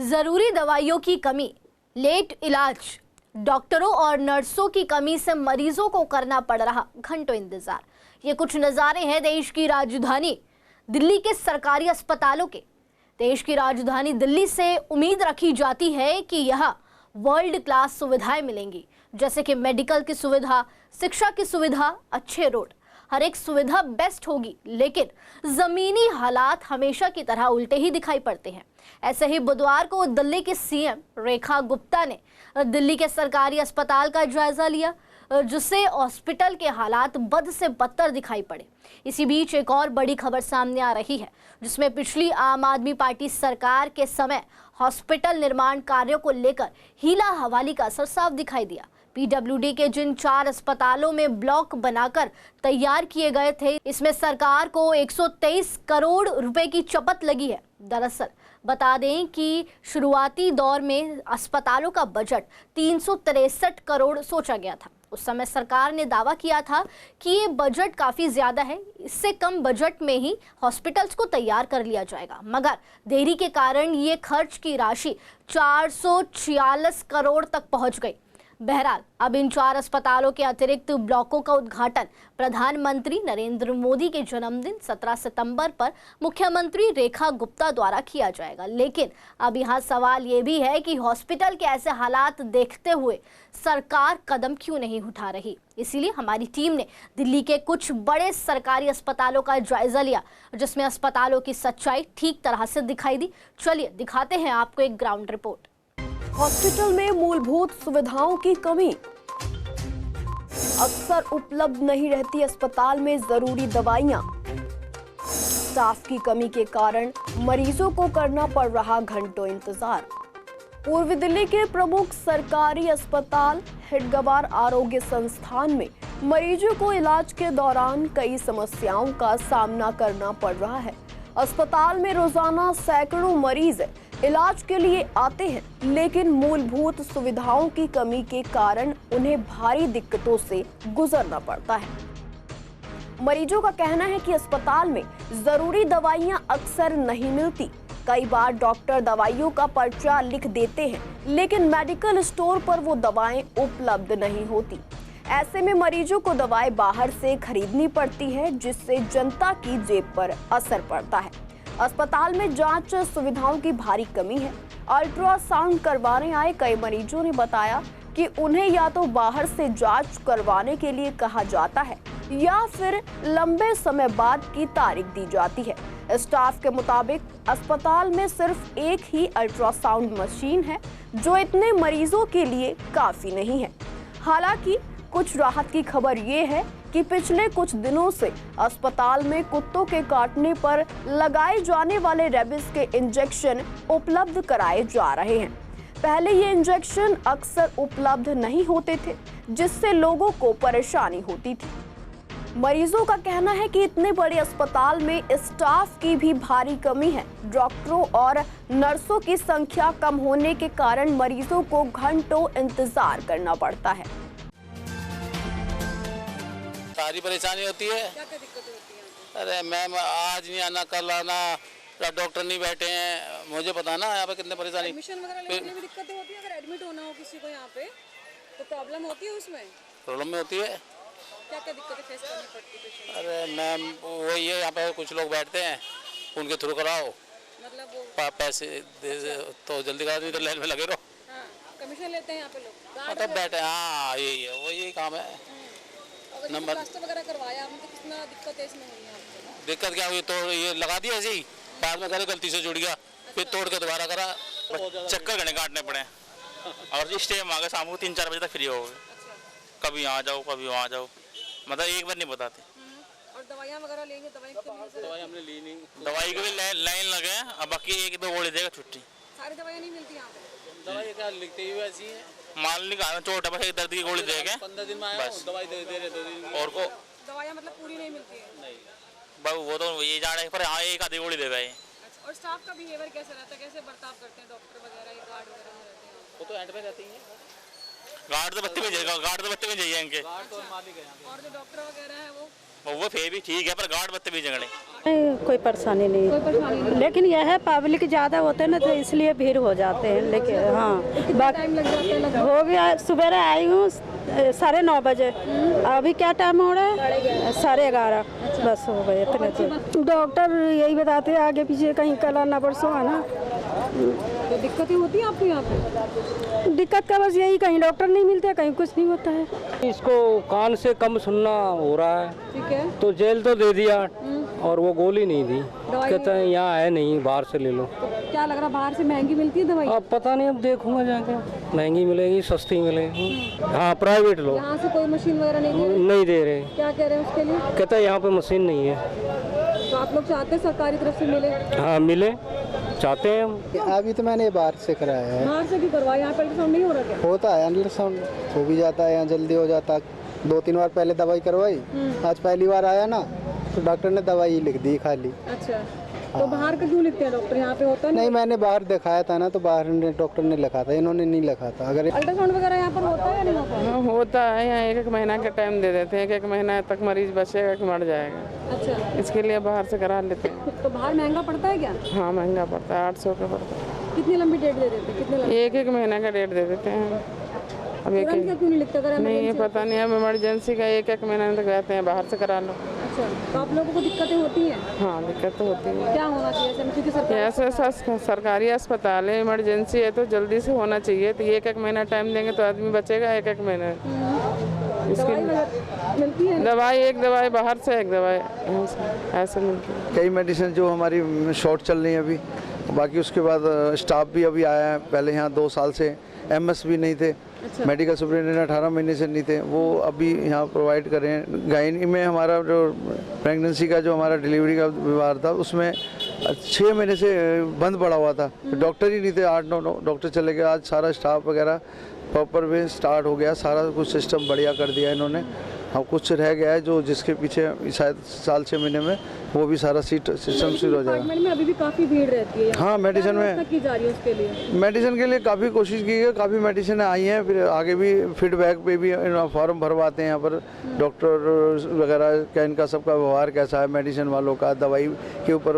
जरूरी दवाइयों की कमी, लेट इलाज, डॉक्टरों और नर्सों की कमी से मरीजों को करना पड़ रहा घंटों इंतजार। ये कुछ नज़ारे हैं देश की राजधानी दिल्ली के सरकारी अस्पतालों के। देश की राजधानी दिल्ली से उम्मीद रखी जाती है कि यहाँ वर्ल्ड क्लास सुविधाएं मिलेंगी, जैसे कि मेडिकल की सुविधा, शिक्षा की सुविधा, अच्छे रोड, हर एक सुविधा बेस्ट होगी। लेकिन जमीनी हालात हमेशा की तरह उल्टे ही दिखाई पड़ते हैं। ऐसे ही बुधवार को दिल्ली की सीएम रेखा गुप्ता ने दिल्ली के सरकारी अस्पताल का जायजा लिया, जिससे हॉस्पिटल के हालात बद से बदतर दिखाई पड़े। इसी बीच एक और बड़ी खबर सामने आ रही है, जिसमें पिछली आम आदमी पार्टी सरकार के समय हॉस्पिटल निर्माण कार्यों को लेकर हीला हवाली का असर साफ दिखाई दिया। पीडब्ल्यूडी के जिन 4 अस्पतालों में ब्लॉक बनाकर तैयार किए गए थे, इसमें सरकार को 123 करोड़ रुपए की चपत लगी है। दरअसल बता दें कि शुरुआती दौर में अस्पतालों का बजट 363 करोड़ सोचा गया था। उस समय सरकार ने दावा किया था कि ये बजट काफ़ी ज़्यादा है, इससे कम बजट में ही हॉस्पिटल्स को तैयार कर लिया जाएगा। मगर देरी के कारण ये खर्च की राशि 446 करोड़ तक पहुंच गई। बहरहाल अब इन 4 अस्पतालों के अतिरिक्त ब्लॉकों का उद्घाटन प्रधानमंत्री नरेंद्र मोदी के जन्मदिन 17 सितंबर पर मुख्यमंत्री रेखा गुप्ता द्वारा किया जाएगा। लेकिन अब यहाँ सवाल ये भी है कि हॉस्पिटल के ऐसे हालात देखते हुए सरकार कदम क्यों नहीं उठा रही। इसीलिए हमारी टीम ने दिल्ली के कुछ बड़े सरकारी अस्पतालों का जायजा लिया, जिसमें अस्पतालों की सच्चाई ठीक तरह से दिखाई दी। चलिए दिखाते हैं आपको एक ग्राउंड रिपोर्ट। हॉस्पिटल में मूलभूत सुविधाओं की कमी, अक्सर उपलब्ध नहीं रहती अस्पताल में जरूरी दवाइयां, स्टाफ की कमी के कारण मरीजों को करना पड़ रहा घंटों इंतजार। पूर्वी दिल्ली के प्रमुख सरकारी अस्पताल हेडगेवार आरोग्य संस्थान में मरीजों को इलाज के दौरान कई समस्याओं का सामना करना पड़ रहा है। अस्पताल में रोजाना सैकड़ों मरीज इलाज के लिए आते हैं, लेकिन मूलभूत सुविधाओं की कमी के कारण उन्हें भारी दिक्कतों से गुजरना पड़ता है। मरीजों का कहना है कि अस्पताल में जरूरी दवाइयां अक्सर नहीं मिलती। कई बार डॉक्टर दवाइयों का पर्चा लिख देते हैं, लेकिन मेडिकल स्टोर पर वो दवाएं उपलब्ध नहीं होती। ऐसे में मरीजों को दवाएं बाहर से खरीदनी पड़ती है, जिससे जनता की जेब पर असर पड़ता है। अस्पताल में जांच सुविधाओं की भारी कमी है। अल्ट्रासाउंड करवाने आए कई मरीजों ने बताया कि उन्हें या तो बाहर से जांच करवाने के लिए कहा जाता है या फिर लंबे समय बाद की तारीख दी जाती है। स्टाफ के मुताबिक अस्पताल में सिर्फ एक ही अल्ट्रासाउंड मशीन है, जो इतने मरीजों के लिए काफी नहीं है। हालांकि कुछ राहत की खबर ये है कि पिछले कुछ दिनों से अस्पताल में कुत्तों के काटने पर लगाए जाने वाले रेबीज के इंजेक्शन उपलब्ध कराए जा रहे हैं। पहले ये इंजेक्शन अक्सर उपलब्ध नहीं होते थे, जिससे लोगों को परेशानी होती थी। मरीजों का कहना है कि इतने बड़े अस्पताल में स्टाफ की भी भारी कमी है। डॉक्टरों और नर्सों की संख्या कम होने के कारण मरीजों को घंटों इंतजार करना पड़ता है। सारी परेशानी होती है। क्या क्या दिक्कतें होती हैं? अरे मैम आज नहीं आना, कल आना, डॉक्टर नहीं बैठे हैं, मुझे पता ना यहाँ पे कितने परेशानी। एडमिशन वगैरह लेने में भी दिक्कतें होती है। अगर एडमिट होना हो किसी को यहाँ पे तो प्रॉब्लम होती है उसमें? प्रॉब्लम में होती है। क्या क्या दिक्कतें फेस करनी पड़ती है पेशेंट? अरे मैम वही है, यहाँ पे कुछ लोग बैठते हैं, उनके थ्रू कराओ, मतलब वो पैसे दे तो जल्दी करा, नहीं तो लाइन में लगे रहो। हाँ, कमीशन लेते हैं यहाँ पे लोग। मतलब बैठे, हाँ यही है, वही काम है। नंबर प्लास्टर वगैरह करवाया आपने तो कितना दिक्कत है इसमें हुई है आपको? दिक्कत क्या हुई, तो ये लगा दिया ऐसे ही, बाद में करे गलती से जुड़ गया, फिर तोड़ के दोबारा करा, चक्कर घने काटने पड़े। और इस टाइम आ गए, शाम को 3-4 बजे तक फ्री हो गए। कभी यहाँ जाओ कभी वहाँ जाओ, मतलब एक बार नहीं बताते। और दवाइयाँ वगैरह लेंगे, दवाई हमने ली नहीं, दवाई के भी लाइन लगे हैं। अब बाकी 1-2 गोली देगा छुट्टी। सारी दवाइयाँ नहीं मिलती यहाँ पे? दवाई क्या लिखते ही वैसी है, माल निकाल छोटा बस एक दर्द की गोली देगा, 15 दिन में बस दवाई दे रहे 2 दिन और को दवाइयाँ मतलब पूरी नहीं मिलती है? नहीं बाबू, वो तो ये जा रहे हैं पर हाँ एक आधी गोली दे गए। अच्छा, और स्टाफ का बिहेवियर कैसा रहता है, कैसे बर्ताव करते हैं डॉक्टर वगैरह, गार्ड वगैरह में रहते हैं? वो तो एंड पे रहती है, गार्ड तो बत्ती में जाएगा, गार्ड तो बत्ती में जाइए इनके। और जो डॉक्टर वगैरह है वो फिर भी ठीक है, पर गार्ड बत्ती में जगड़े। कोई परेशानी नहीं, कोई परेशानी नहीं? लेकिन यह है पब्लिक ज़्यादा होते हैं ना तो इसलिए भीड़ हो जाते हैं। लेकिन हाँ कितना टाइम लग जाता है लगभग? हो गया, सुबह आई हूँ 9:30 बजे, अभी क्या टाइम हो रहा है 11:30, बस हो गए इतने तो। डॉक्टर यही बताते हैं आगे पीछे कहीं कल ना परसों आना। तो दिक्कतें होती हैं आपको यहाँ पे? दिक्कत का बस यही, कहीं डॉक्टर नहीं मिलते, कहीं कुछ नहीं होता है। इसको कान से कम सुनना हो रहा है, ठीक है। तो जेल तो दे दिया और वो गोली नहीं दी, कहते हैं यहाँ है नहीं, बाहर से ले लो। तो क्या लग रहा है बाहर से महंगी मिलती है दवाई? अब पता नहीं, अब देखूंगा जाके, महंगी मिलेगी सस्ती मिलेगी। हाँ प्राइवेट लो, यहाँ से कोई मशीन वगैरह नहीं दे रही? नहीं दे रहे, क्या कह रहे हैं उसके लिए? कहते हैं यहाँ पे मशीन नहीं है। तो आप लोग चाहते हैं सरकारी तरफ से मिले? हाँ मिले, चाहते हैं हम। अभी तो मैंने बाहर से कराया है। बाहर से क्यों करवाया? यहाँ पर अल्ट्रासाउंड नहीं हो रहा क्या? होता है अल्ट्रासाउंड, हो भी जाता है, यहाँ जल्दी हो जाता है। 2-3 बार पहले दवाई करवाई, आज पहली बार आया ना तो डॉक्टर ने दवाई लिख दी खाली। अच्छा, तो बाहर का क्यों लिखते हैं डॉक्टर? यहाँ पे होता नहीं, मैंने बाहर दिखाया था ना तो बाहर डॉक्टर ने लिखा था, इन्होंने नहीं लिखा था। अगर अल्ट्रासाउंड वगैरह यहाँ पर होता है या नहीं होता है? हाँ होता है, यहाँ 1-1 महीना का टाइम दे देते हैं, 1-1 महीना तक मरीज बचेगा कि मर जाएगा। अच्छा, इसके लिए बाहर से करा लेते हैं। तो बाहर महंगा पड़ता है क्या? हाँ महंगा पड़ता है, 800 का पड़ता है। कितनी लंबी डेट दे देते हैं? कितने लंबी? 1-1 महीना का डेट दे देते हैं। अब एक तुरंत क्या क्यों नहीं लिखता? अगर नहीं, ये emergency- पता नहीं, अब इमरजेंसी का 1-1 महीना तक कहते हैं बाहर से करा लो। अच्छा, तो आप लोगों को दिक्कतें होती हैं? हाँ दिक्कत तो होती है। क्या होना चाहिए ऐसे में? क्योंकि सरकार ऐसे सरकारी अस्पताल है, इमरजेंसी है तो जल्दी से होना चाहिए। तो 1-1 महीना टाइम देंगे तो आदमी बचेगा 1-1 महीना। दवाई वगैरह मिलती है? दवाई, एक दवाई बाहर से, एक दवाई यहाँ से, ऐसे मिलती है। कई मेडिसिन जो हमारी शॉर्ट चल रही है अभी, बाकी उसके बाद स्टाफ भी अभी आया है। पहले यहाँ 2 साल से एमएस भी नहीं थे, मेडिकल सुपरिटेंडेंट 18 महीने से नहीं थे, वो अभी यहाँ प्रोवाइड कर रहे हैं। गायनी में हमारा जो प्रेगनेंसी का जो हमारा डिलीवरी का विभाग था उसमें 6 महीने से बंद पड़ा हुआ था, डॉक्टर ही नहीं थे, 8-9 डॉक्टर चले गए। आज सारा स्टाफ वगैरह प्रॉपर वे स्टार्ट हो गया, सारा कुछ सिस्टम बढ़िया कर दिया इन्होंने। हाँ कुछ रह गया है जो जिसके पीछे शायद साल 6 महीने में वो भी सारा सिस्टम शुरू हो जाएगा। डिपार्टमेंट में अभी भी काफी भीड़ रहती है। हाँ मेडिसिन क्या में व्यवस्था की जा रही है उसके लिए? मेडिसिन के लिए काफ़ी कोशिश की है, काफ़ी मेडिसिन आई हैं, फिर आगे भी फीडबैक पे भी फॉर्म भरवाते हैं यहाँ पर डॉक्टर वगैरह का, इनका सबका व्यवहार कैसा है मेडिसिन वालों का। दवाई के ऊपर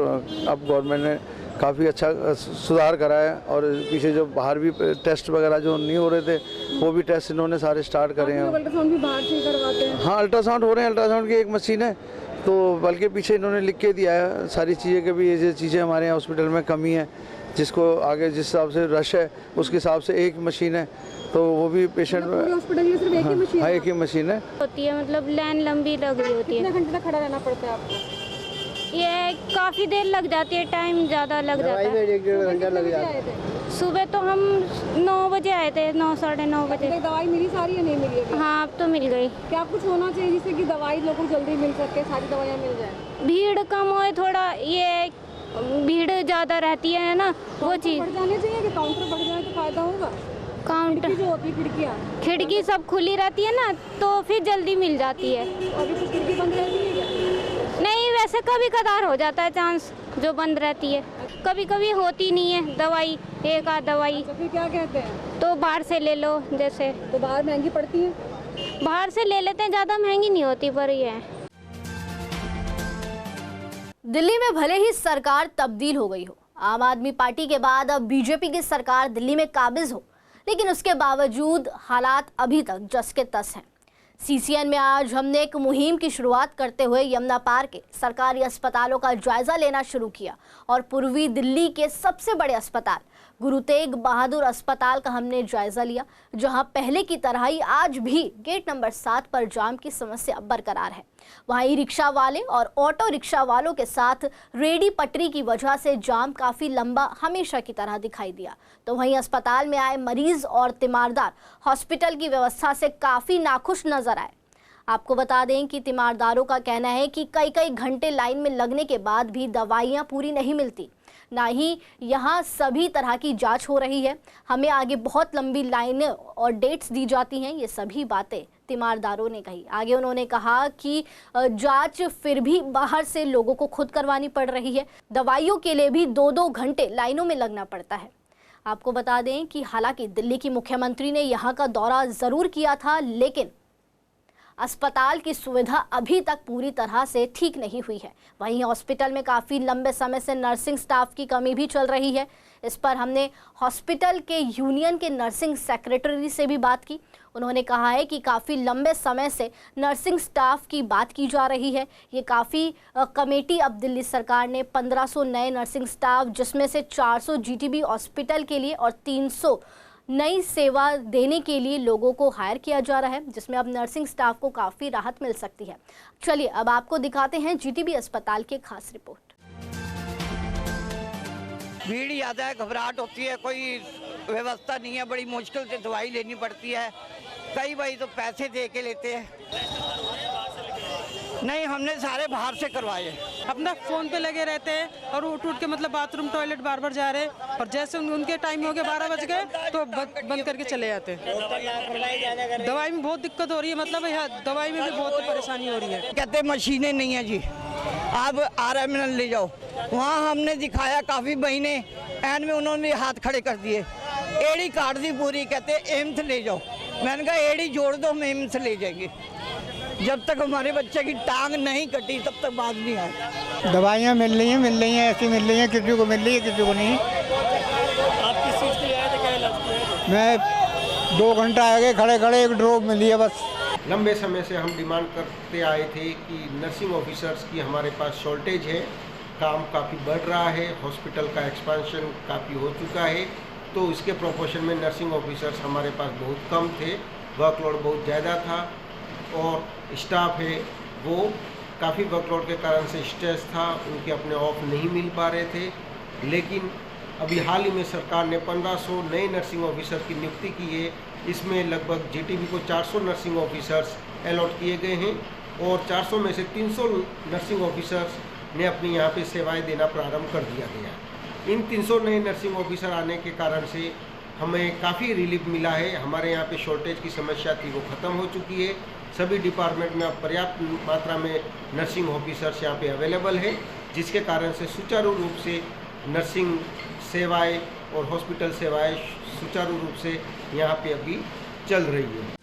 अब गवर्नमेंट ने काफ़ी अच्छा सुधार करा है और पीछे जो बाहर भी टेस्ट वगैरह जो नहीं हो रहे थे वो भी टेस्ट इन्होंने सारे स्टार्ट करे हैं। अल्ट्रासाउंड भी बाहर से ही करवाते हैं? हाँ अल्ट्रासाउंड हो रहे हैं, अल्ट्रासाउंड की एक मशीन है, तो बल्कि पीछे इन्होंने लिख के दिया है सारी चीज़ें कि भी ये चीज़ें हमारे यहाँ हॉस्पिटल में कमी है, जिसको आगे जिस हिसाब से रश है उसके हिसाब से एक मशीन है, तो वो भी पेशेंट पूरे हॉस्पिटल में सिर्फ एक ही मशीन हाँ है? एक ही मशीन है। होती है, मतलब लाइन लंबी लग रही होती है। कितने घंटे तक खड़ा रहना पड़ता है आपको? ये काफ़ी देर लग जाती है, टाइम ज़्यादा लग जाता है। 1-1.5 घंटा लग जाता है। आए थे? सुबह तो हम 9 बजे आए थे, 9 साढ़े 9 बजे। तो दवाई मिली सारी या नहीं मिली अभी? हाँ अब तो मिल गई। क्या कुछ होना चाहिए जिससे कि दवाई लोगों को जल्दी मिल सके, सारी दवाइयाँ मिल जाए? भीड़ कम होए थोड़ा, ये भीड़ ज़्यादा रहती है ना वो चीज़। बढ़ जाने चाहिए कि काउंटर बढ़ जाए तो फायदा होगा? काउंटर, जो होती है खिड़कियाँ, खिड़की सब खुली रहती है ना तो फिर जल्दी मिल जाती है। अभी तो खिड़की बंद रहती है क्या? नहीं वैसे कभी कदार हो जाता है चांस जो बंद रहती है, कभी कभी होती नहीं है दवाई, एक आध दवाई तो फिर क्या कहते हैं? तो बाहर से ले लो। जैसे तो बाहर महंगी पड़ती है? बाहर से ले लेते हैं, ज़्यादा महंगी नहीं होती पर ये है। दिल्ली में भले ही सरकार तब्दील हो गई हो, आम आदमी पार्टी के बाद अब बीजेपी की सरकार दिल्ली में काबिज हो, लेकिन उसके बावजूद हालात अभी तक जस के तस हैं। सीसीएन में आज हमने एक मुहिम की शुरुआत करते हुए यमुना पार के सरकारी अस्पतालों का जायजा लेना शुरू किया और पूर्वी दिल्ली के सबसे बड़े अस्पताल गुरु तेग बहादुर अस्पताल का हमने जायजा लिया, जहां पहले की तरह ही आज भी गेट नंबर 7 पर जाम की समस्या बरकरार है। वहीं ई रिक्शा वाले और ऑटो रिक्शा वालों के साथ रेडी पटरी की वजह से जाम काफ़ी लंबा हमेशा की तरह दिखाई दिया। तो वहीं अस्पताल में आए मरीज और तीमारदार हॉस्पिटल की व्यवस्था से काफ़ी नाखुश नजर आए। आपको बता दें कि तीमारदारों का कहना है कि कई कई घंटे लाइन में लगने के बाद भी दवाइयाँ पूरी नहीं मिलती, ना ही यहाँ सभी तरह की जांच हो रही है, हमें आगे बहुत लंबी लाइनें और डेट्स दी जाती हैं। ये सभी बातें तीमारदारों ने कही। आगे उन्होंने कहा कि जांच फिर भी बाहर से लोगों को खुद करवानी पड़ रही है, दवाइयों के लिए भी 2-2 घंटे लाइनों में लगना पड़ता है। आपको बता दें कि हालांकि दिल्ली की मुख्यमंत्री ने यहाँ का दौरा ज़रूर किया था, लेकिन अस्पताल की सुविधा अभी तक पूरी तरह से ठीक नहीं हुई है। वहीं हॉस्पिटल में काफ़ी लंबे समय से नर्सिंग स्टाफ की कमी भी चल रही है। इस पर हमने हॉस्पिटल के यूनियन के नर्सिंग सेक्रेटरी से भी बात की। उन्होंने कहा है कि काफ़ी लंबे समय से नर्सिंग स्टाफ की बात की जा रही है। ये काफ़ी कमेटी अब दिल्ली सरकार ने 1500 नए नर्सिंग स्टाफ, जिसमें से 400 जीटीबी हॉस्पिटल के लिए और 300 नई सेवा देने के लिए लोगों को हायर किया जा रहा है, जिसमें अब नर्सिंग स्टाफ को काफ़ी राहत मिल सकती है। चलिए अब आपको दिखाते हैं जीटीबी अस्पताल की खास रिपोर्ट। भीड़ ज़्यादा है, घबराहट होती है, कोई व्यवस्था नहीं है, बड़ी मुश्किल से दवाई लेनी पड़ती है। कई भाई तो पैसे दे के लेते हैं। नहीं, हमने सारे बाहर से करवाए। अपना फ़ोन पे लगे रहते हैं और उठ के मतलब बाथरूम टॉयलेट बार बार जा रहे हैं, और जैसे उनके टाइम हो गया 12 बज गए तो बंद करके चले जाते हैं। दवाई में बहुत दिक्कत हो रही है, मतलब यहाँ दवाई में भी बहुत परेशानी हो रही है। कहते मशीनें नहीं है जी, आप RMN ले जाओ। वहाँ हमने दिखाया काफ़ी महीने, एंड में उन्होंने हाथ खड़े कर दिए। एड़ी काट दी पूरी, कहते एम्स ले जाओ। मैंने कहा एड़ी जोड़ दो, हम एम्स ले जाएंगे। जब तक हमारे बच्चे की टांग नहीं कटी तब तक बात नहीं आई। दवाइयाँ मिल रही हैं, ऐसी मिल रही हैं, किसी को मिल रही है, किसी को नहीं। आप किस चीज़ के लिए आए थे, क्या इलाज किया? मैं 2 घंटा आगे खड़े एक ड्रॉप मिली है बस। लंबे समय से हम डिमांड करते आए थे कि नर्सिंग ऑफिसर्स की हमारे पास शॉर्टेज है, काम काफ़ी बढ़ रहा है, हॉस्पिटल का एक्सपेंशन काफ़ी हो चुका है, तो इसके प्रोपोर्शन में नर्सिंग ऑफिसर्स हमारे पास बहुत कम थे, वर्कलोड बहुत ज़्यादा था, और स्टाफ है वो काफ़ी वर्कलोड के कारण से स्ट्रेस था, उनके अपने ऑफ नहीं मिल पा रहे थे। लेकिन अभी हाल ही में सरकार ने 1500 नए नर्सिंग ऑफिसर की नियुक्ति की है। इसमें लगभग जीटीबी को 400 नर्सिंग ऑफिसर्स अलॉट किए गए हैं, और 400 में से 300 नर्सिंग ऑफिसर्स ने अपनी यहाँ पे सेवाएं देना प्रारंभ कर दिया गया। इन 300 नए नर्सिंग ऑफिसर आने के कारण से हमें काफ़ी रिलीफ मिला है। हमारे यहाँ पे शॉर्टेज की समस्या थी वो ख़त्म हो चुकी है। सभी डिपार्टमेंट में अब पर्याप्त मात्रा में नर्सिंग ऑफिसर्स यहाँ पे अवेलेबल है, जिसके कारण से सुचारू रूप से नर्सिंग सेवाएं और हॉस्पिटल सेवाएं सुचारू रूप से यहाँ पे अभी चल रही है।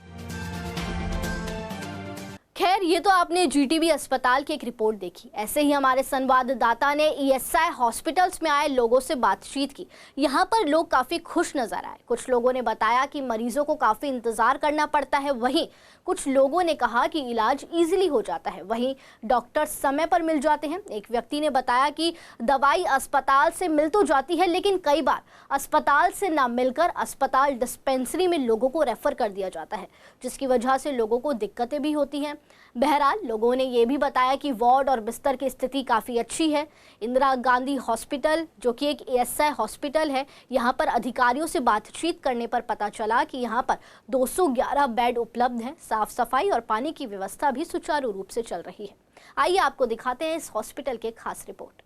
खैर, ये तो आपने जीटीबी अस्पताल की एक रिपोर्ट देखी। ऐसे ही हमारे संवाददाता ने ESI हॉस्पिटल्स में आए लोगों से बातचीत की। यहाँ पर लोग काफ़ी खुश नजर आए। कुछ लोगों ने बताया कि मरीजों को काफ़ी इंतज़ार करना पड़ता है, वहीं कुछ लोगों ने कहा कि इलाज इजीली हो जाता है, वहीं डॉक्टर समय पर मिल जाते हैं। एक व्यक्ति ने बताया कि दवाई अस्पताल से मिल तो जाती है, लेकिन कई बार अस्पताल से ना मिलकर अस्पताल डिस्पेंसरी में लोगों को रेफर कर दिया जाता है, जिसकी वजह से लोगों को दिक्कतें भी होती हैं। बहरहाल लोगों ने ये भी बताया कि वार्ड और बिस्तर की स्थिति काफ़ी अच्छी है। इंदिरा गांधी हॉस्पिटल, जो कि एक ESI हॉस्पिटल है, यहाँ पर अधिकारियों से बातचीत करने पर पता चला कि यहाँ पर 211 बेड उपलब्ध हैं। साफ सफाई और पानी की व्यवस्था भी सुचारू रूप से चल रही है। आइए आपको दिखाते हैं इस हॉस्पिटल के खास रिपोर्ट।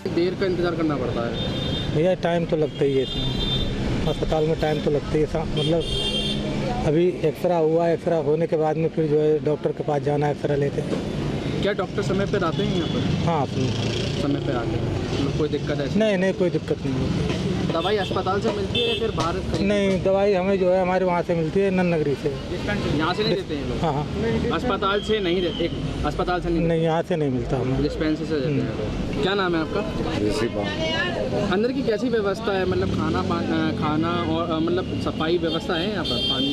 देर का इंतजार करना पड़ता है भैया, टाइम तो लगता ही है इसमें, अस्पताल में टाइम तो लगता ही है। मतलब अभी एक्सरा हुआ, एक्सरा होने के बाद में फिर जो है डॉक्टर के पास जाना, एक्सरा लेते हैं। क्या डॉक्टर समय पर आते हैं यहाँ पर? हाँ, समय पर आते हैं। कोई दिक्कत है? नहीं, कोई दिक्कत नहीं है। दवाई अस्पताल से मिलती है या फिर बाहर? नहीं, दवाई हमें जो है हमारे वहाँ से मिलती है, नन नगरी से। यहाँ से नहीं देते हैं लोग? हाँ, अस्पताल से नहीं देते? अस्पताल से नहीं, यहाँ से नहीं मिलता, हमें डिस्पेंसरी से देते हैं लोग। क्या नाम है आपका? अंदर की कैसी व्यवस्था है, मतलब खाना और मतलब सफाई व्यवस्था है यहाँ पर? पानी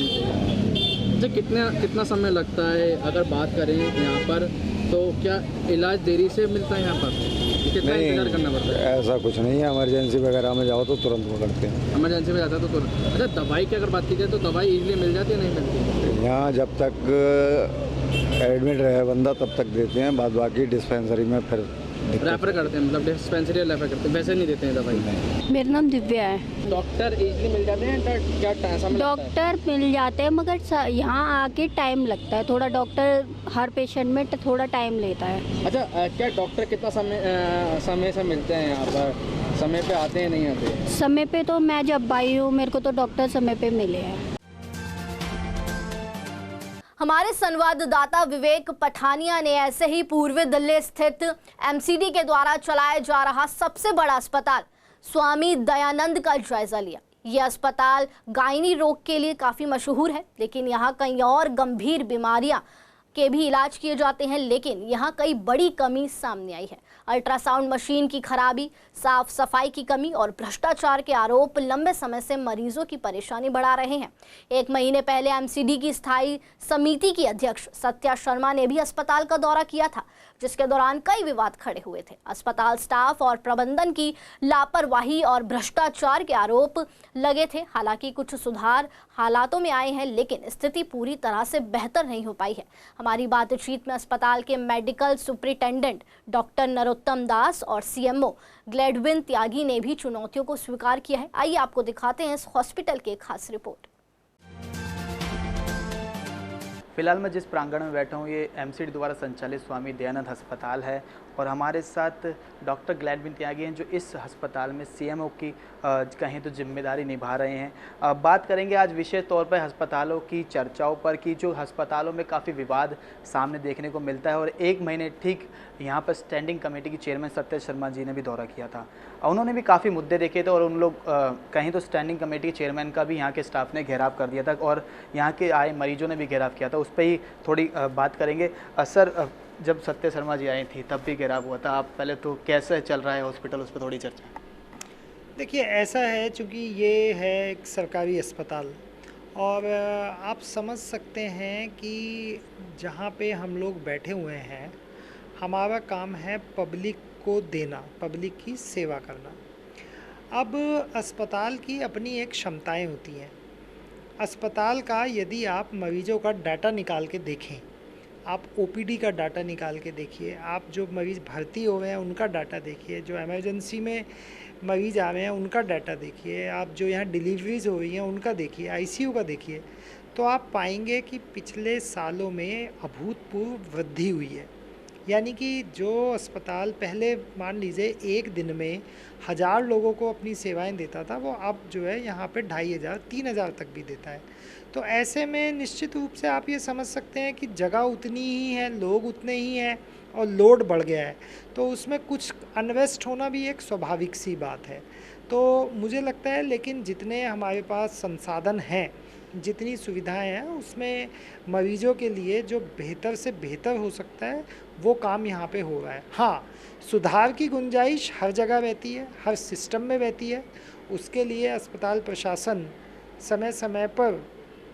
अच्छा, कितना समय लगता है अगर बात करें यहाँ पर, तो क्या इलाज देरी से मिलता है यहाँ पर? कितना इंतजार करना पड़ता है? ऐसा कुछ नहीं है, इमरजेंसी वगैरह में जाओ तो तुरंत पकड़ते हैं। इमरजेंसी में जाता है तो तुरंत। अच्छा, दवाई की अगर बात की जाए तो दवाई इजीली मिल जाती है, नहीं मिलती? यहाँ जब तक एडमिट रहे बंदा तब तक देते हैं, बाद बाकी डिस्पेंसरी में फिर रेफर करते हैं, मतलब डिस्पेंसरी रेफर करते हैं, वैसे नहीं देते हैं दवाई? मेरा नाम दिव्या है। डॉक्टर इजीली मिल जाते हैं? क्या समय? डॉक्टर मिल जाते हैं, मगर यहाँ आके टाइम लगता है थोड़ा। डॉक्टर हर पेशेंट में थोड़ा टाइम लेता है। अच्छा, क्या डॉक्टर कितना समय से मिलते हैं यहाँ पर? समय पे आते हैं, नहीं आते? समय पे तो मैं जब आई हूँ, मेरे को तो डॉक्टर समय पे मिले हैं। हमारे संवाददाता विवेक पठानिया ने ऐसे ही पूर्वी दिल्ली स्थित MCD के द्वारा चलाया जा रहा सबसे बड़ा अस्पताल स्वामी दयानंद का जायजा लिया। ये अस्पताल गायनी रोग के लिए काफ़ी मशहूर है, लेकिन यहाँ कई और गंभीर बीमारियाँ के भी इलाज किए जाते हैं। लेकिन यहाँ कई बड़ी कमी सामने आई है। अल्ट्रासाउंड मशीन की खराबी, साफ सफाई की कमी और भ्रष्टाचार के आरोप लंबे समय से मरीजों की परेशानी बढ़ा रहे हैं। 1 महीने पहले एमसीडी की स्थायी समिति की अध्यक्ष सत्या शर्मा ने भी अस्पताल का दौरा किया था, जिसके दौरान कई विवाद खड़े हुए थे। अस्पताल स्टाफ और प्रबंधन की लापरवाही और भ्रष्टाचार के आरोप लगे थे। हालांकि कुछ सुधार हालातों में आए हैं, लेकिन स्थिति पूरी तरह से बेहतर नहीं हो पाई है। हमारी बातचीत में अस्पताल के मेडिकल सुपरिटेंडेंट डॉक्टर नरोत्तम दास और सीएमओ ग्लेडविन त्यागी ने भी चुनौतियों को स्वीकार किया है। आइए आपको दिखाते हैं इस हॉस्पिटल की खास रिपोर्ट। फिलहाल मैं जिस प्रांगण में बैठा हूँ ये एमसीडी द्वारा संचालित स्वामी दयानंद अस्पताल है और हमारे साथ डॉक्टर ग्लेडविन त्यागी हैं जो इस अस्पताल में सीएमओ की कहें तो जिम्मेदारी निभा रहे हैं। बात करेंगे आज विशेष तौर पर अस्पतालों की चर्चाओं पर कि जो अस्पतालों में काफ़ी विवाद सामने देखने को मिलता है और 1 महीने ठीक यहाँ पर स्टैंडिंग कमेटी की चेयरमैन सत्या शर्मा जी ने भी दौरा किया था। उन्होंने भी काफ़ी मुद्दे देखे थे और उन लोग कहीं तो स्टैंडिंग कमेटी के चेयरमैन का भी यहाँ के स्टाफ ने घेराव कर दिया था और यहाँ के आए मरीजों ने भी घेराव किया था। उस पर ही थोड़ी बात करेंगे। सर, जब सत्या शर्मा जी आई थी तब भी घेराव हुआ था, आप पहले तो कैसे चल रहा है हॉस्पिटल उस पर थोड़ी चर्चा। देखिए ऐसा है, चूँकि ये है एक सरकारी अस्पताल और आप समझ सकते हैं कि जहाँ पे हम लोग बैठे हुए हैं हमारा काम है पब्लिक को देना, पब्लिक की सेवा करना। अब अस्पताल की अपनी एक क्षमताएं होती हैं। अस्पताल का यदि आप मरीजों का डाटा निकाल के देखें, आप ओपीडी का डाटा निकाल के देखिए, आप जो मरीज़ भर्ती हो रहे हैं उनका डाटा देखिए, जो इमरजेंसी में मरीज़ आ रहे हैं उनका डाटा देखिए, आप जो यहाँ डिलीवरीज हो रही हैं उनका देखिए, आईसीयू का देखिए, तो आप पाएंगे कि पिछले सालों में अभूतपूर्व वृद्धि हुई है। यानी कि जो अस्पताल पहले मान लीजिए एक दिन में 1000 लोगों को अपनी सेवाएं देता था, वो अब जो है यहाँ पे 2500 3000 तक भी देता है। तो ऐसे में निश्चित रूप से आप ये समझ सकते हैं कि जगह उतनी ही है, लोग उतने ही हैं और लोड बढ़ गया है, तो उसमें कुछ अनवेस्ट होना भी एक स्वाभाविक सी बात है। तो मुझे लगता है लेकिन जितने हमारे पास संसाधन हैं, जितनी सुविधाएं हैं, उसमें मरीजों के लिए जो बेहतर से बेहतर हो सकता है वो काम यहाँ पे हो रहा है। हाँ, सुधार की गुंजाइश हर जगह रहती है, हर सिस्टम में रहती है। उसके लिए अस्पताल प्रशासन समय समय पर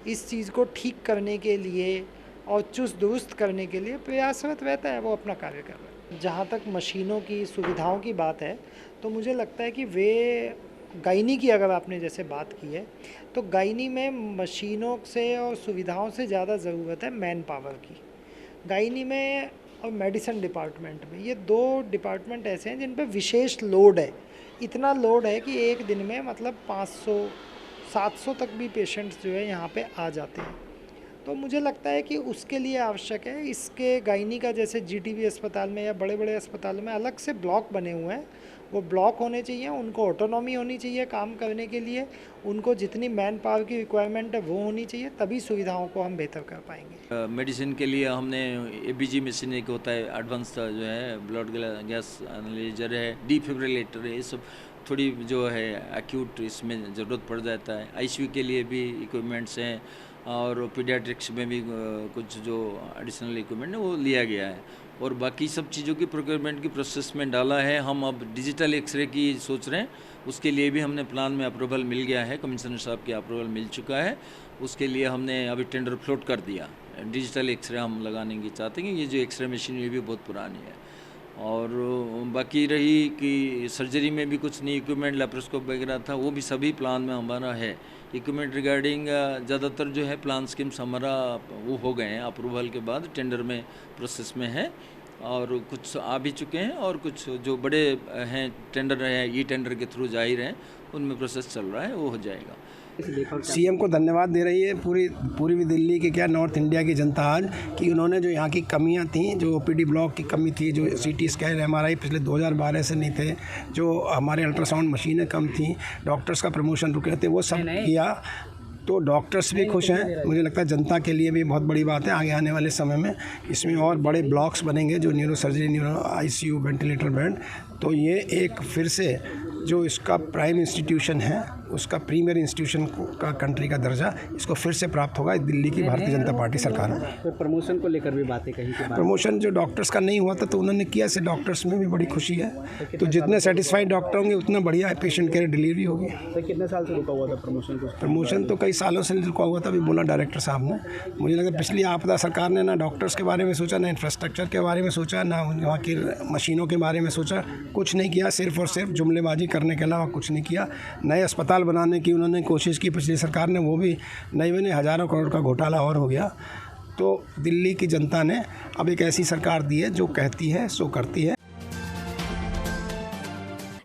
इस चीज़ को ठीक करने के लिए और चुस्त दुरुस्त करने के लिए प्रयासरत रहता है, वो अपना कार्य कर रहा है। जहाँ तक मशीनों की सुविधाओं की बात है तो मुझे लगता है कि वे गायनी की अगर आपने जैसे बात की है तो गायनी में मशीनों से और सुविधाओं से ज़्यादा ज़रूरत है मैन पावर की। गायनी में और मेडिसिन डिपार्टमेंट में, ये 2 डिपार्टमेंट ऐसे हैं जिन पर विशेष लोड है। इतना लोड है कि एक दिन में मतलब 500-700 तक भी पेशेंट्स जो है यहाँ पे आ जाते हैं। तो मुझे लगता है कि उसके लिए आवश्यक है, इसके गायनी का जैसे जीटीबी अस्पताल में या बड़े बड़े अस्पतालों में अलग से ब्लॉक बने हुए हैं, वो ब्लॉक होने चाहिए, उनको ऑटोनॉमी होनी चाहिए काम करने के लिए, उनको जितनी मैन पावर की रिक्वायरमेंट है वो होनी चाहिए, तभी सुविधाओं को हम बेहतर कर पाएंगे। मेडिसिन के लिए हमने एबीजी मशीन एक होता है, एडवांस जो है ब्लड गैस एनालाइजर है, डिफिब्रिलेटर है, ये सब थोड़ी जो है एक्यूट इसमें ज़रूरत पड़ जाता है। आईसीयू के लिए भी इक्विपमेंट्स हैं और पीडियाट्रिक्स में भी कुछ जो एडिशनल इक्विपमेंट है वो लिया गया है और बाकी सब चीज़ों की प्रोक्योरमेंट की प्रोसेस में डाला है। हम अब डिजिटल एक्सरे की सोच रहे हैं, उसके लिए भी हमने प्लान में अप्रूवल मिल गया है, कमिश्नर साहब की अप्रूवल मिल चुका है। उसके लिए हमने अभी टेंडर फ्लोट कर दिया। डिजिटल एक्सरे हम लगाने की चाहते हैं। ये जो एक्सरे मशीन ये भी बहुत पुरानी है। और बाकी रही कि सर्जरी में भी कुछ नई इक्विपमेंट, लेप्रोस्कोप वगैरह था, वो भी सभी प्लान में हमारा है। इक्विपमेंट रिगार्डिंग ज़्यादातर जो है प्लान स्कीम्स हमारा वो हो गए हैं, अप्रूवल के बाद टेंडर में प्रोसेस में है और कुछ आ भी चुके हैं और कुछ जो बड़े हैं टेंडर हैं, ई टेंडर के थ्रू जाहिर हैं, उनमें प्रोसेस चल रहा है, वो हो जाएगा। सीएम को धन्यवाद दे रही है पूरी दिल्ली की क्या नॉर्थ इंडिया की जनता आज कि उन्होंने जो यहाँ की कमियाँ थी, जो ओपीडी ब्लॉक की कमी थी, जो सीटी स्कैन एमआरआई पिछले 2012 से नहीं थे, जो हमारे अल्ट्रासाउंड मशीनें कम थी, डॉक्टर्स का प्रमोशन रुके थे, वो सब किया। तो डॉक्टर्स भी खुश हैं। मुझे लगता है जनता के लिए भी बहुत बड़ी बात है। आगे आने वाले समय में इसमें और बड़े ब्लॉक्स बनेंगे, जो neuro surgery, neuro ICU, ventilator bed, तो ये एक फिर से जो इसका प्राइम इंस्टीट्यूशन है, उसका प्रीमियर इंस्टीट्यूशन का कंट्री का दर्जा इसको फिर से प्राप्त होगा दिल्ली की भारतीय जनता पार्टी सरकार में। तो प्रमोशन को लेकर भी बातें कही थी। प्रमोशन जो डॉक्टर्स का नहीं हुआ था तो उन्होंने किया, से डॉक्टर्स में भी बड़ी खुशी है। तो जितने सेटिस्फाइड डॉक्टर होंगे उतना बढ़िया है, पेशेंट केयर डिलीवरी होगी। तो कितने साल से रुका हुआ था प्रमोशन को? प्रमोशन तो कई सालों से रुका हुआ था, अभी बोला डायरेक्टर साहब ने। मुझे लगा पिछली आपदा सरकार ने ना डॉक्टर्स के बारे में सोचा, ना इंफ्रास्ट्रक्चर के बारे में सोचा, ना वहाँ की मशीनों के बारे में सोचा, कुछ नहीं किया। सिर्फ और सिर्फ जुमलेबाजी करने के अलावा कुछ नहीं किया। नए अस्पताल बनाने की उन्होंने कोशिश की पिछली सरकार ने, वो भी नए बने, हज़ारों करोड़ का घोटाला और हो गया। तो दिल्ली की जनता ने अब एक ऐसी सरकार दी है जो कहती है सो करती है।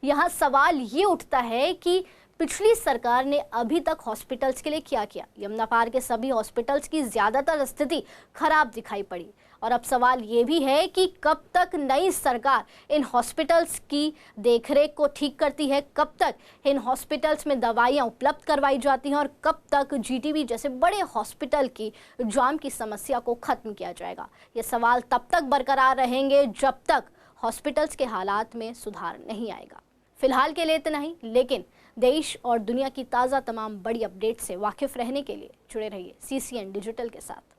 यहाँ सवाल ये उठता है कि पिछली सरकार ने अभी तक हॉस्पिटल्स के लिए क्या किया। यमुना पार के सभी हॉस्पिटल्स की ज्यादातर स्थिति खराब दिखाई पड़ी और अब सवाल ये भी है कि कब तक नई सरकार इन हॉस्पिटल्स की देखरेख को ठीक करती है, कब तक इन हॉस्पिटल्स में दवाइयाँ उपलब्ध करवाई जाती हैं और कब तक जीटीबी जैसे बड़े हॉस्पिटल की जाम की समस्या को खत्म किया जाएगा। ये सवाल तब तक बरकरार रहेंगे जब तक हॉस्पिटल्स के हालात में सुधार नहीं आएगा। फिलहाल के लिए इतना ही, लेकिन देश और दुनिया की ताज़ा तमाम बड़ी अपडेट से वाकिफ रहने के लिए जुड़े रहिए CCN डिजिटल के साथ।